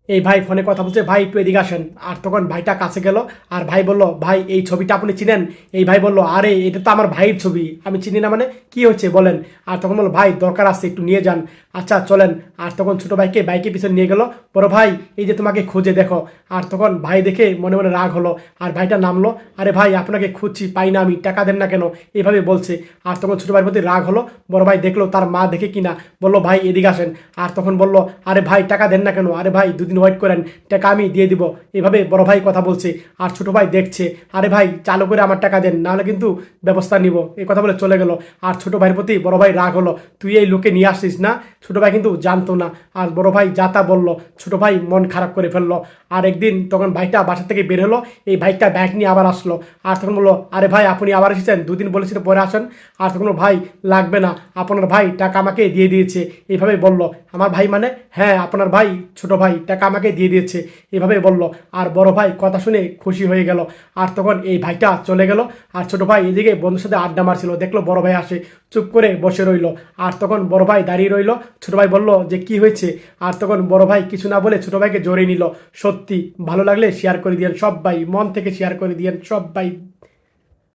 এই ভাই ফোনে কথা বলছে, ভাই একটু এদিকে আসেন। আর তখন ভাইটা কাছে গেল, আর ভাই বলল, ভাই এই ছবিটা আপনি চিনেন? এই ভাই বলল, আরে এটা তো আমার ভাইয়ের ছবি, আমি চিনি না মানে কি হয়েছে বলেন। আর তখন বলল, ভাই দরকার আছে একটু নিয়ে যান। আচ্ছা চলেন। আর তখন ছোট ভাইকে বাইকের পিছনে নিয়ে গেল, বড় ভাই এই যে তোমাকে খুঁজে দেখো। আর তখন ভাই দেখে মনে মনে রাগ হলো, আর ভাইটা নামলো। আরে ভাই আপনাকে খুঁজছি, পাই না, আমি টাকা দেন না কেন, এইভাবে বলছে। আর তখন ছোট ভাইয়ের প্রতি রাগ হলো। বড় ভাই দেখলো তার মা দেখে কিনা, বললো, ভাই এদিকে আসেন। আর তখন বলল, আরে ভাই টাকা দেন না কেন, আরে ভাই দুদিন ওয়েট করেন, টাকা আমি দিয়ে দিব। এভাবে বড় ভাই কথা বলছে। আর ছোট ভাই দেখছে, আরে ভাই চালু করে আমার টাকা দেন, নাহলে কিন্তু ব্যবস্থা নিব, এই কথা বলে চলে গেল। আর ছোট ভাইয়ের প্রতি বড় ভাই রাগ হলো, তুই এই লোকে নিয়ে আসছিস না। ছোট ভাই কিন্তু জানতো না। আর বড় ভাই যা তা বললো, ছোট ভাই মন খারাপ করে ফেললো। আর একদিন তখন ভাইটা বাসা থেকে বের হলো, এই ভাইটা ব্যাগ নিয়ে আবার আসলো। আর তখন বললো, আরে ভাই আপনি আবার এসেছেন, দুদিন বলেছিলেন পরে আসেন। আর তখন বললো, ভাই লাগবে না, আপনার ভাই টাকা আমাকে দিয়ে দিয়েছে, এইভাবে বলল। আমার ভাই মানে, হ্যাঁ আপনার ভাই, ছোট ভাই টাকা আমাকে দিয়ে দিয়েছে, এভাবে বলল। আর বড় ভাই কথা শুনে খুশি হয়ে গেল। আর তখন এই ভাইটা চলে গেল। আর ছোট ভাই এদিকে বন্ধুর সাথে আড্ডা মারছিল, দেখলো বড় ভাই আসে, চুপ করে বসে রইল। আর তখন বড় ভাই দাঁড়িয়ে রইল। ছোট ভাই বলল যে কি হয়েছে। আর তখন বড় ভাই কিছু না বলে ছোট ভাইকে জড়িয়ে নিল। সত্যি ভালো লাগলে শেয়ার করে দিয়েন সব ভাই, মন থেকে শেয়ার করে দিয়েন সব ভাই।